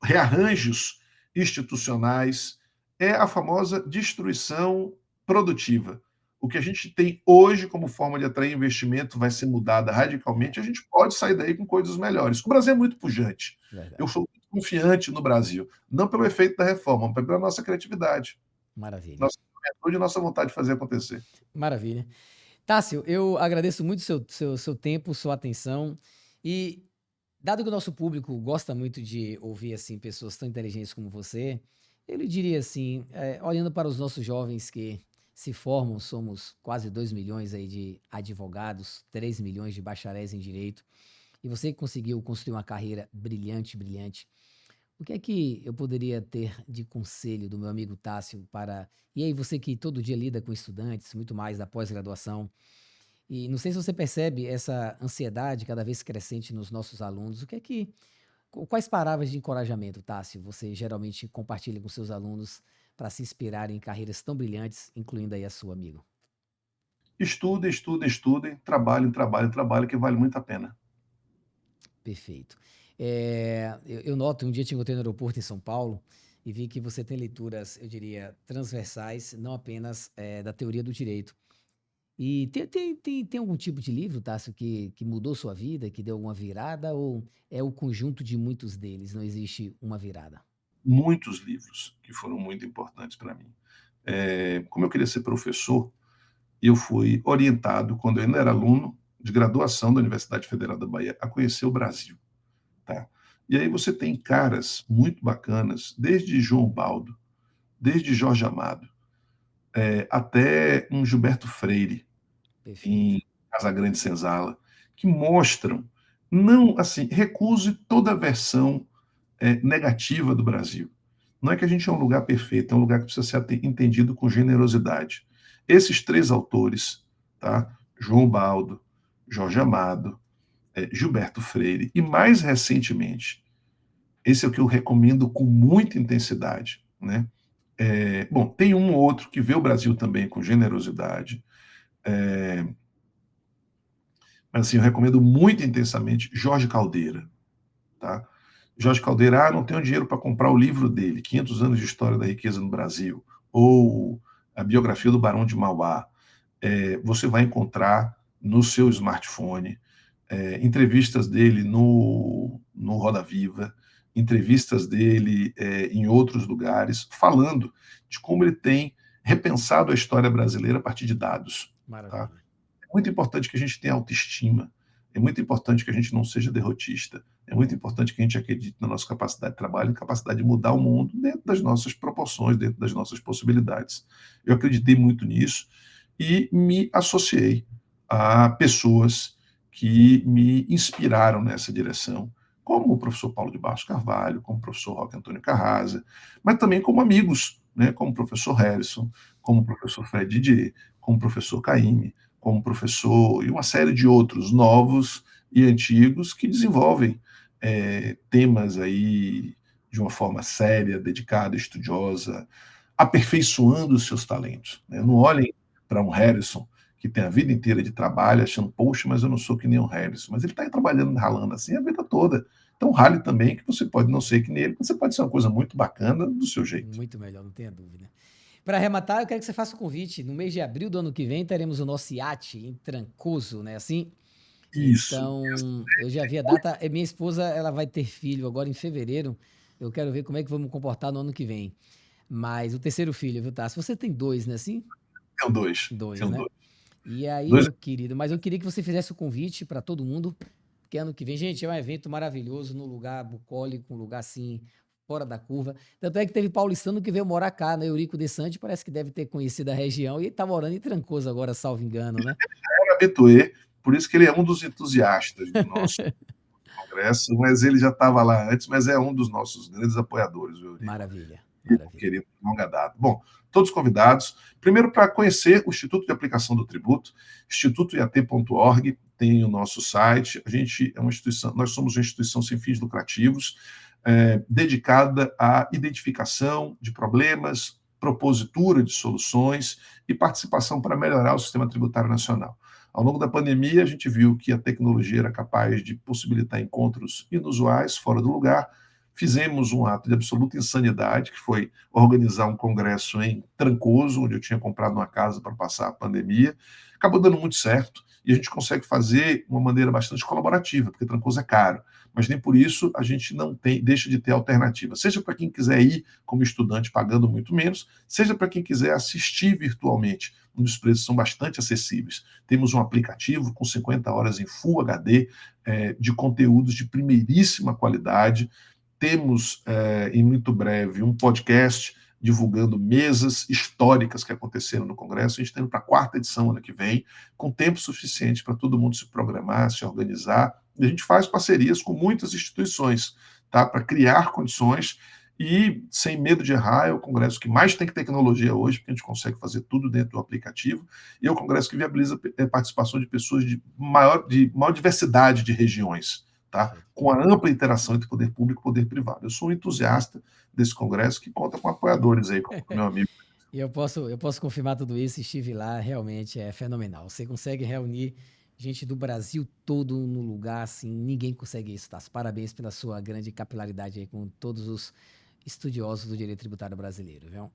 rearranjos institucionais, é a famosa destruição produtiva. o que a gente tem hoje como forma de atrair investimento vai ser mudada radicalmente, a gente pode sair daí com coisas melhores. O Brasil é muito pujante. Eu Verdade. sou muito confiante no Brasil, não pelo efeito da reforma, mas pela nossa criatividade, Maravilha. nossa juventude e nossa vontade de fazer acontecer. Maravilha. Tássio, eu agradeço muito seu tempo, sua atenção. E dado que o nosso público gosta muito de ouvir assim pessoas tão inteligentes como você, eu lhe diria assim, olhando para os nossos jovens que se formam, somos quase 2 milhões aí de advogados, 3 milhões de bacharéis em direito, e você conseguiu construir uma carreira brilhante, brilhante. O que é que eu poderia ter de conselho do meu amigo Tássio para. E aí, você que todo dia lida com estudantes, muito mais da pós-graduação, e não sei se você percebe essa ansiedade cada vez crescente nos nossos alunos. O que é que. Quais palavras de encorajamento, Tássio, você geralmente compartilha com seus alunos para se inspirarem em carreiras tão brilhantes, incluindo aí a sua, amigo? Estudem, estudem, estudem, trabalhem, trabalhem, trabalhem, que vale muito a pena. Perfeito. Eu noto, um dia te encontrei no aeroporto em São Paulo e vi que você tem leituras, eu diria, transversais, não apenas da teoria do direito. E tem algum tipo de livro, Tássio, que mudou sua vida, que deu alguma virada, ou é o conjunto de muitos deles, não existe uma virada? Muitos livros que foram muito importantes para mim. Como eu queria ser professor, eu fui orientado, quando eu ainda era aluno de graduação da Universidade Federal da Bahia, a conhecer o Brasil. Tá? E aí você tem caras muito bacanas, desde João Baldo, desde Jorge Amado, até um Gilberto Freire, Perfeito. em Casagrande Senzala, que mostram, não assim, recuse toda a versão negativa do Brasil. Não é que a gente é um lugar perfeito, é um lugar que precisa ser entendido com generosidade. Esses três autores, tá? João Baldo, Jorge Amado, Gilberto Freire, e mais recentemente, esse é o que eu recomendo com muita intensidade, né? Bom, tem um ou outro que vê o Brasil também com generosidade, mas assim, eu recomendo muito intensamente Jorge Caldeira, tá? Jorge Caldeira, não tenho dinheiro para comprar o livro dele, 500 anos de história da riqueza no Brasil, ou a biografia do Barão de Mauá. Você vai encontrar no seu smartphone entrevistas dele no Roda Viva, entrevistas dele em outros lugares, falando de como ele tem repensado a história brasileira a partir de dados. Tá? Maravilha. É muito importante que a gente tenha autoestima, é muito importante que a gente não seja derrotista, é muito importante que a gente acredite na nossa capacidade de trabalho e capacidade de mudar o mundo dentro das nossas proporções, dentro das nossas possibilidades. Eu acreditei muito nisso e me associei a pessoas que me inspiraram nessa direção, como o professor Paulo de Barros Carvalho, como o professor Roque Antônio Carrasa, mas também como amigos, né, como o professor Harrison, como o professor Fred Didier, como o professor Caymmi, como professor e uma série de outros novos e antigos que desenvolvem temas aí de uma forma séria, dedicada, estudiosa, aperfeiçoando os seus talentos. Né? Não olhem para um Harrison que tem a vida inteira de trabalho, achando, poxa, mas eu não sou que nem o Harrison. Mas ele está trabalhando, ralando assim a vida toda. Então, rale também, que você pode não ser que nem ele, mas você pode ser uma coisa muito bacana do seu jeito. Muito melhor, não tenha dúvida. Para arrematar, eu quero que você faça o convite. No mês de abril do ano que vem, teremos o nosso iate em Trancoso, né? Assim, Isso. então, eu já vi a data. Minha esposa, ela vai ter filho agora em fevereiro. Eu quero ver como é que vamos comportar no ano que vem. Mas o terceiro filho, viu, tá? Se você tem dois, né? Assim, Tenho dois. dois, Tenho né? dois. E aí, Dois. meu querido, mas eu queria que você fizesse o convite para todo mundo, porque ano que vem, gente, é um evento maravilhoso, num lugar bucólico, um lugar assim, fora da curva. Tanto é que teve paulistano que veio morar cá, né? Eurico de Sante, parece que deve ter conhecido a região e ele tá morando em Trancoso agora, salvo engano, né? Era habitué, por isso que ele é um dos entusiastas do nosso congresso, mas ele já estava lá antes, mas é um dos nossos grandes apoiadores, o Eurico. Maravilha, maravilha. Querido, longa data. Bom, todos convidados. Primeiro, para conhecer o Instituto de Aplicação do Tributo, institutoiat.org, tem o nosso site. A gente é uma instituição, nós somos uma instituição sem fins lucrativos, dedicada à identificação de problemas, propositura de soluções e participação para melhorar o sistema tributário nacional. Ao longo da pandemia, a gente viu que a tecnologia era capaz de possibilitar encontros inusuais, fora do lugar. fizemos um ato de absoluta insanidade, que foi organizar um congresso em Trancoso, onde eu tinha comprado uma casa para passar a pandemia. Acabou dando muito certo e a gente consegue fazer de uma maneira bastante colaborativa, porque Trancoso é caro, mas nem por isso a gente não deixa de ter alternativa, seja para quem quiser ir como estudante pagando muito menos, seja para quem quiser assistir virtualmente, onde os preços são bastante acessíveis. Temos um aplicativo com 50 horas em Full HD, de conteúdos de primeiríssima qualidade. Temos, em muito breve, um podcast divulgando mesas históricas que aconteceram no Congresso. A gente está indo para a 4ª edição ano que vem, com tempo suficiente para todo mundo se programar, se organizar. E a gente faz parcerias com muitas instituições, tá? Para criar condições e, sem medo de errar, é o congresso que mais tem tecnologia hoje, porque a gente consegue fazer tudo dentro do aplicativo, e é o congresso que viabiliza a participação de pessoas de maior diversidade de regiões, tá? Com a ampla interação entre poder público e poder privado. Eu sou um entusiasta desse congresso que conta com apoiadores aí, como meu amigo. E eu posso confirmar tudo isso, estive lá, realmente é fenomenal. Você consegue reunir gente do Brasil todo no lugar, assim, ninguém consegue isso, tá? Parabéns pela sua grande capilaridade aí com todos os estudiosos do direito tributário brasileiro, viu?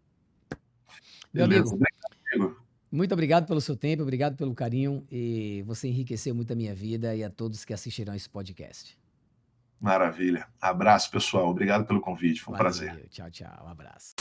Meu Beleza, amigo, obrigado. muito obrigado pelo seu tempo, obrigado pelo carinho, e você enriqueceu muito a minha vida e a todos que assistirão esse podcast. Maravilha. Abraço, pessoal. Obrigado pelo convite. Foi um prazer. Valeu, tchau, tchau, um abraço.